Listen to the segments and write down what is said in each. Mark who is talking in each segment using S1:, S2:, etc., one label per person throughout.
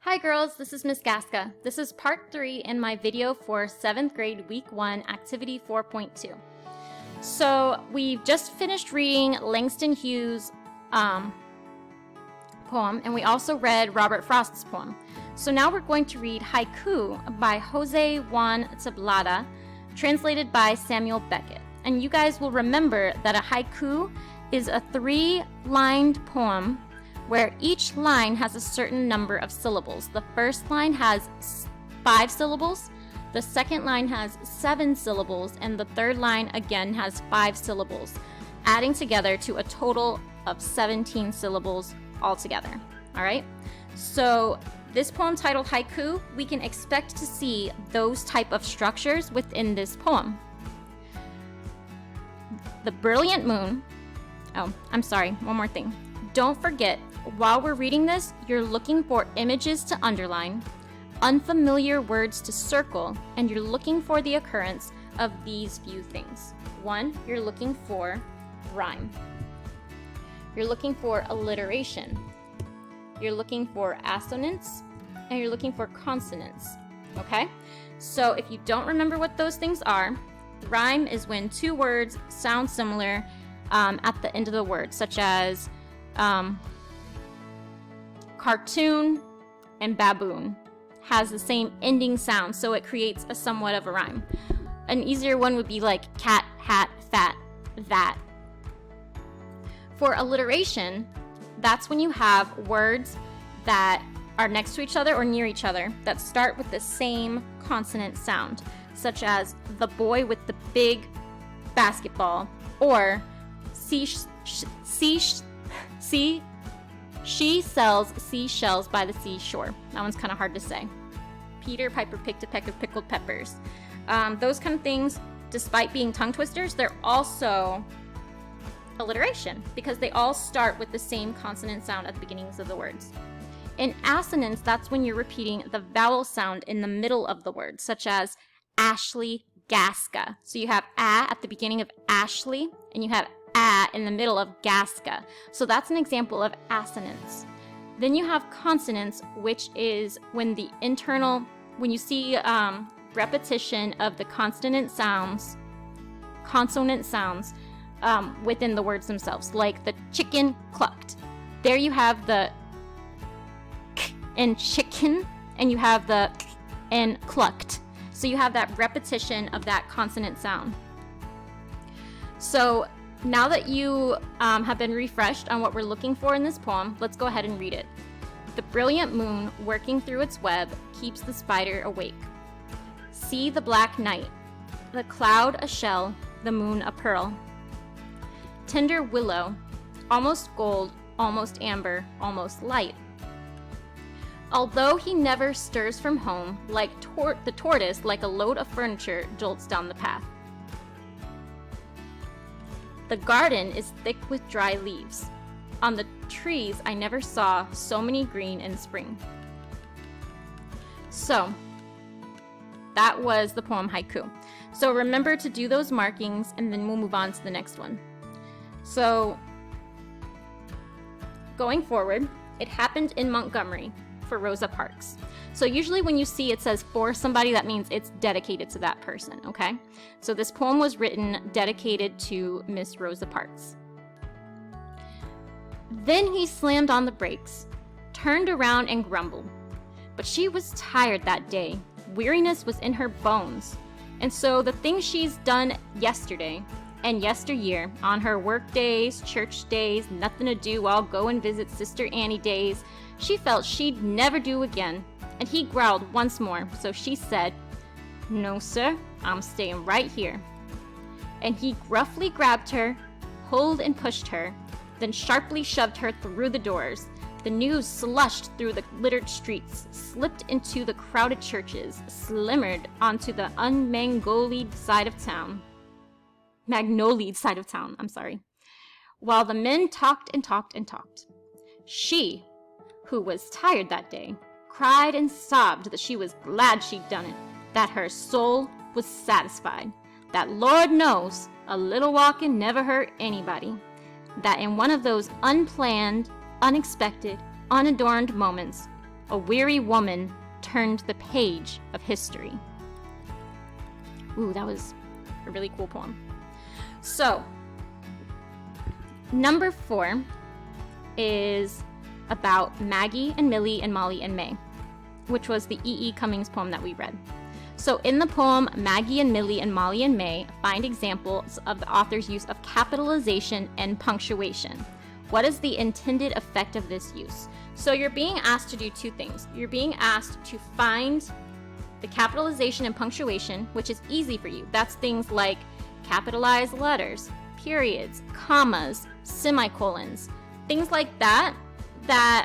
S1: Hi girls, this is Miss Gaska. This is part 3 in my video for 7th grade week 1 activity 4.2. So we've just finished reading Langston Hughes' poem, and we also read Robert Frost's poem. So now we're going to read Haiku by Jose Juan Tablada, translated by Samuel Beckett. And you guys will remember that a haiku is a 3-lined poem where each line has a certain number of syllables. The first line has 5 syllables, the second line has 7 syllables, and the third line again has 5 syllables, adding together to a total of 17 syllables altogether. All right? So this poem titled Haiku, we can expect to see those type of structures within this poem. The brilliant moon, one more thing. Don't forget, while we're reading this, you're looking for images to underline, unfamiliar words to circle, and you're looking for the occurrence of these few things. 1, you're looking for rhyme. You're looking for alliteration. You're looking for assonance, and you're looking for consonants, okay? So if you don't remember what those things are, rhyme is when 2 words sound similar at the end of the word, such as cartoon and baboon has the same ending sound, so it creates a somewhat of a rhyme. An easier one would be like cat, hat, fat, that. For alliteration, that's when you have words that are next to each other or near each other that start with the same consonant sound, such as the boy with the big basketball, or she sells seashells by the seashore. That one's kind of hard to say. Peter Piper picked a peck of pickled peppers. Those kind of things, despite being tongue twisters, they're also alliteration because they all start with the same consonant sound at the beginnings of the words. In assonance, that's when you're repeating the vowel sound in the middle of the word, such as Ashley Gaska. So you have a at the beginning of Ashley, and you have a in the middle of Gaska. So that's an example of assonance. Then you have consonants, which is when when you see repetition of the consonant sounds within the words themselves, like the chicken clucked. There you have the k in chicken, and you have the k in clucked. So you have that repetition of that consonant sound. So now that you have been refreshed on what we're looking for in this poem, let's go ahead and read it. The brilliant moon, working through its web, keeps the spider awake. See the black night, the cloud a shell, the moon a pearl. Tender willow, almost gold, almost amber, almost light. Although he never stirs from home, like the tortoise, like a load of furniture, jolts down the path. The garden is thick with dry leaves. On the trees I never saw so many green in spring. So, that was the poem Haiku. So remember to do those markings, and then we'll move on to the next one. So, going forward, it happened in Montgomery for Rosa Parks. So usually when you see it says for somebody, that means it's dedicated to that person, okay? So this poem was written dedicated to Miss Rosa Parks. Then he slammed on the brakes, turned around and grumbled. But she was tired that day. Weariness was in her bones. And so the things she's done yesterday and yesteryear, on her work days, church days, nothing to do, I'll go and visit Sister Annie days, she felt she'd never do again. And he growled once more, so she said, "No, sir, I'm staying right here." And he gruffly grabbed her, pulled and pushed her, then sharply shoved her through the doors. The news slushed through the littered streets, slipped into the crowded churches, slimmered onto the unmagnolied side of town. While the men talked and talked and talked. She, who was tired that day, cried and sobbed that she was glad she'd done it, that her soul was satisfied, that Lord knows a little walking never hurt anybody, that in one of those unplanned, unexpected, unadorned moments, a weary woman turned the page of history. Ooh, that was a really cool poem. So, number 4 is about Maggie and Millie and Molly and May, which was the E.E. Cummings poem that we read. So in the poem, Maggie and Millie and Molly and May find examples of the author's use of capitalization and punctuation. What is the intended effect of this use? So you're being asked to do 2 things. You're being asked to find the capitalization and punctuation, which is easy for you. That's things like capitalized letters, periods, commas, semicolons, things like that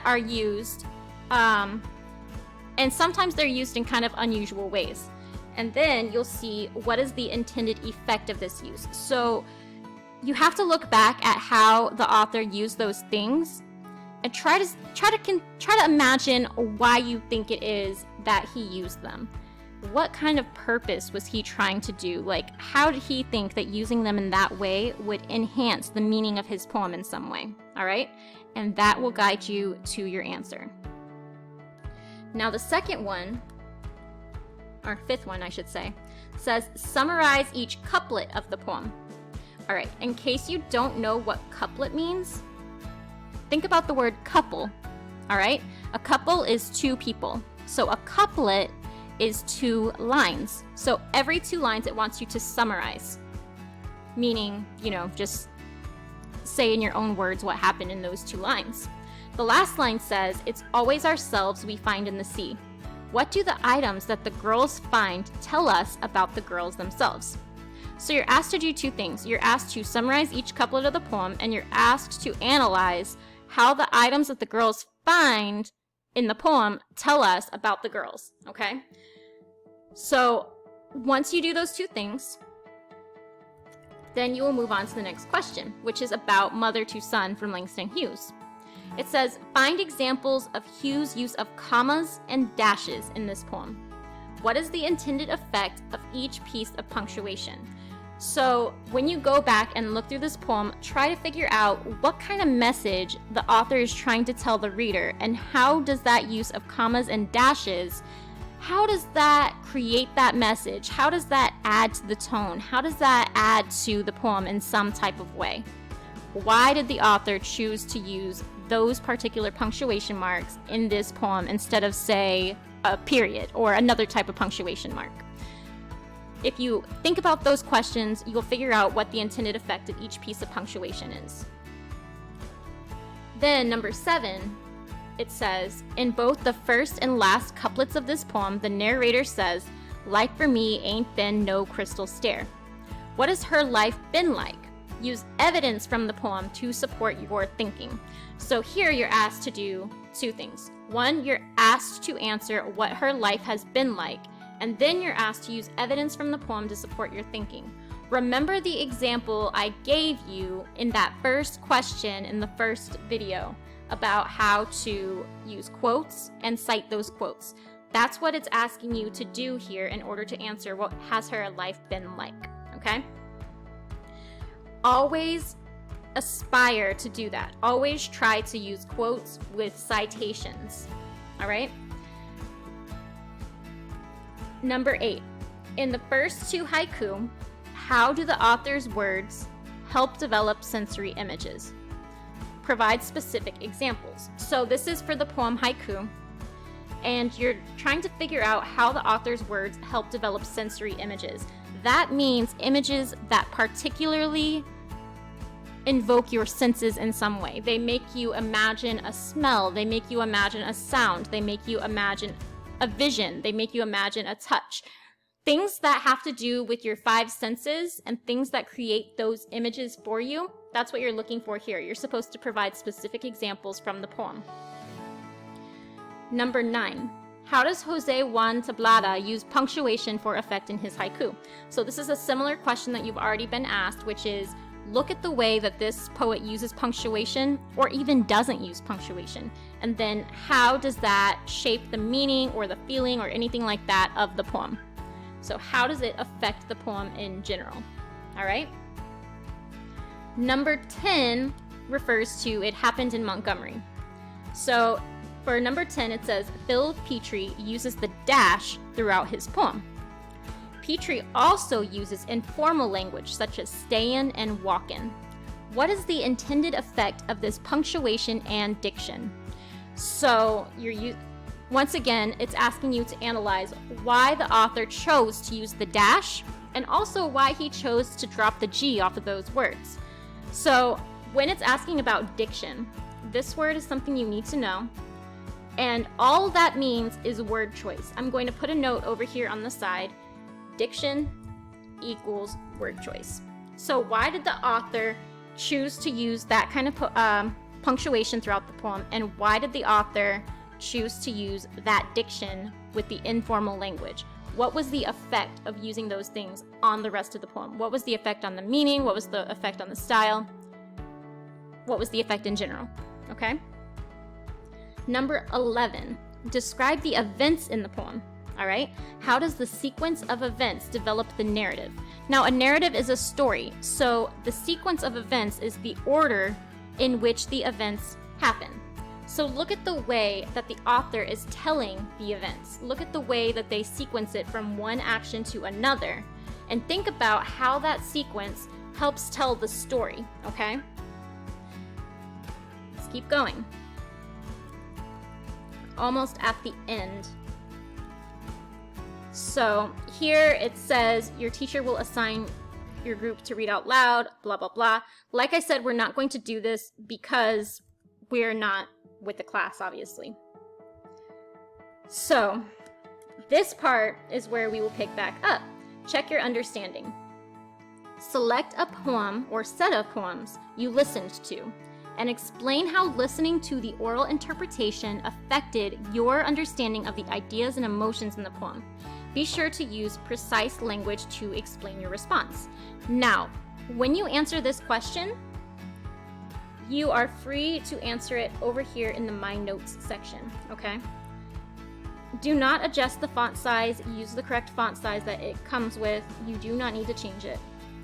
S1: are used, and sometimes they're used in kind of unusual ways. And then you'll see what is the intended effect of this use. So you have to look back at how the author used those things and try to imagine why you think it is that he used them. What kind of purpose was he trying to do? Like, how did he think that using them in that way would enhance the meaning of his poem in some way? All right? And that will guide you to your answer. Now, the second one, or 5th one, I should say, says summarize each couplet of the poem. All right, in case you don't know what couplet means, think about the word couple. All right? A couple is 2 people. So a couplet is 2 lines. So every 2 lines it wants you to summarize, meaning, just say in your own words what happened in those 2 lines. The last line says, it's always ourselves we find in the sea. What do the items that the girls find tell us about the girls themselves? So you're asked to do 2 things. You're asked to summarize each couplet of the poem, and you're asked to analyze how the items that the girls find in the poem tell us about the girls, okay? So once you do those 2 things, then you will move on to the next question, which is about Mother to Son from Langston Hughes. It says, find examples of Hughes' use of commas and dashes in this poem. What is the intended effect of each piece of punctuation? So when you go back and look through this poem, try to figure out what kind of message the author is trying to tell the reader, and how does that use of commas and dashes, how does that create that message? How does that add to the tone? How does that add to the poem in some type of way? Why did the author choose to use those particular punctuation marks in this poem instead of, say, a period or another type of punctuation mark? If you think about those questions, you'll figure out what the intended effect of each piece of punctuation is. Then, number 7, it says, in both the first and last couplets of this poem, the narrator says, life for me ain't been no crystal stair. What has her life been like? Use evidence from the poem to support your thinking. So here you're asked to do 2 things. 1, you're asked to answer what her life has been like, and then you're asked to use evidence from the poem to support your thinking. Remember the example I gave you in that first question in the first video about how to use quotes and cite those quotes. That's what it's asking you to do here in order to answer what has her life been like, okay? Always aspire to do that. Always try to use quotes with citations, all right? Number 8, in the first 2 haiku, how do the author's words help develop sensory images? Provide specific examples. So this is for the poem Haiku, and you're trying to figure out how the author's words help develop sensory images. That means images that particularly invoke your senses in some way. They make you imagine a smell, they make you imagine a sound, they make you imagine a vision, they make you imagine a touch. Things that have to do with your 5 senses and things that create those images for you, that's what you're looking for here. You're supposed to provide specific examples from the poem. Number 9, how does Jose Juan Tablada use punctuation for effect in his haiku? So this is a similar question that you've already been asked, which is, look at the way that this poet uses punctuation or even doesn't use punctuation, and then how does that shape the meaning or the feeling or anything like that of the poem? So how does it affect the poem in general? All right. Number 10 refers to it happened in Montgomery. So for number 10, it says, Phil Petrie uses the dash throughout his poem. Petrie also uses informal language such as stayin' and walkin'. What is the intended effect of this punctuation and diction? So once again, it's asking you to analyze why the author chose to use the dash and also why he chose to drop the G off of those words. So when it's asking about diction, this word is something you need to know. And all that means is word choice. I'm going to put a note over here on the side. Diction equals word choice. So why did the author choose to use that kind of punctuation throughout the poem, and why did the author choose to use that diction with the informal language? What was the effect of using those things on the rest of the poem? What was the effect on the meaning? What was the effect on the style? What was the effect in general? Okay. Number 11, describe the events in the poem. All right. How does the sequence of events develop the narrative? Now, a narrative is a story, so the sequence of events is the order in which the events happen. So look at the way that the author is telling the events. Look at the way that they sequence it from one action to another, and think about how that sequence helps tell the story, okay? Let's keep going. Almost at the end. So here it says your teacher will assign your group to read out loud, blah, blah, blah. Like I said, we're not going to do this because we're not with the class, obviously. So this part is where we will pick back up. Check your understanding. Select a poem or set of poems you listened to and explain how listening to the oral interpretation affected your understanding of the ideas and emotions in the poem. Be sure to use precise language to explain your response. Now, when you answer this question, you are free to answer it over here in the My Notes section, okay? Do not adjust the font size. Use the correct font size that it comes with. You do not need to change it.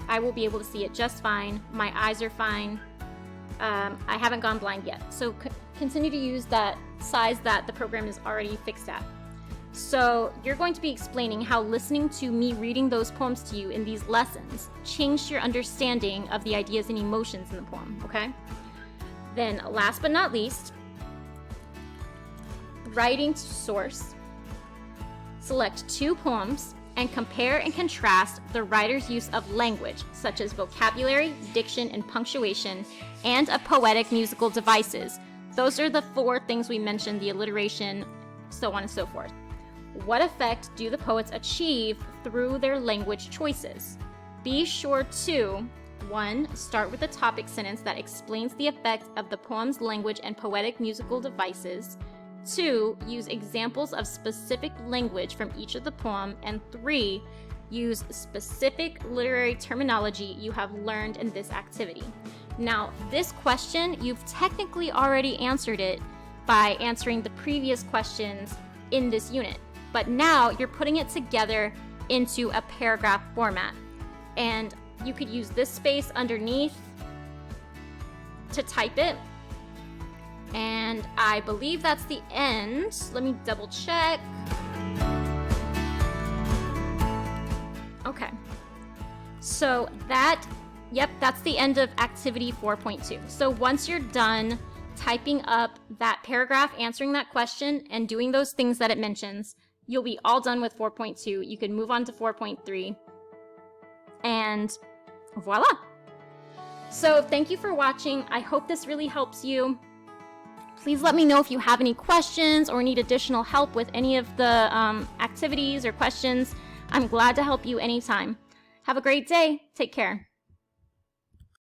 S1: I will be able to see it just fine. My eyes are fine. I haven't gone blind yet. So continue to use that size that the program is already fixed at. So you're going to be explaining how listening to me reading those poems to you in these lessons changed your understanding of the ideas and emotions in the poem, okay? Then last but not least, writing to source. Select 2 poems and compare and contrast the writer's use of language, such as vocabulary, diction, and punctuation, and of poetic musical devices. Those are the 4 things we mentioned, the alliteration, so on and so forth. What effect do the poets achieve through their language choices? Be sure to 1. Start with a topic sentence that explains the effect of the poem's language and poetic musical devices. 2. Use examples of specific language from each of the poem. And 3. Use specific literary terminology you have learned in this activity. Now, this question, you've technically already answered it by answering the previous questions in this unit. But now you're putting it together into a paragraph format. And you could use this space underneath to type it. And I believe that's the end. Let me double check. Okay. So that's the end of activity 4.2. So once you're done typing up that paragraph, answering that question, and doing those things that it mentions, you'll be all done with 4.2. You can move on to 4.3. And voila! So thank you for watching. I hope this really helps you. Please let me know if you have any questions or need additional help with any of the activities or questions. I'm glad to help you anytime. Have a great day. Take care.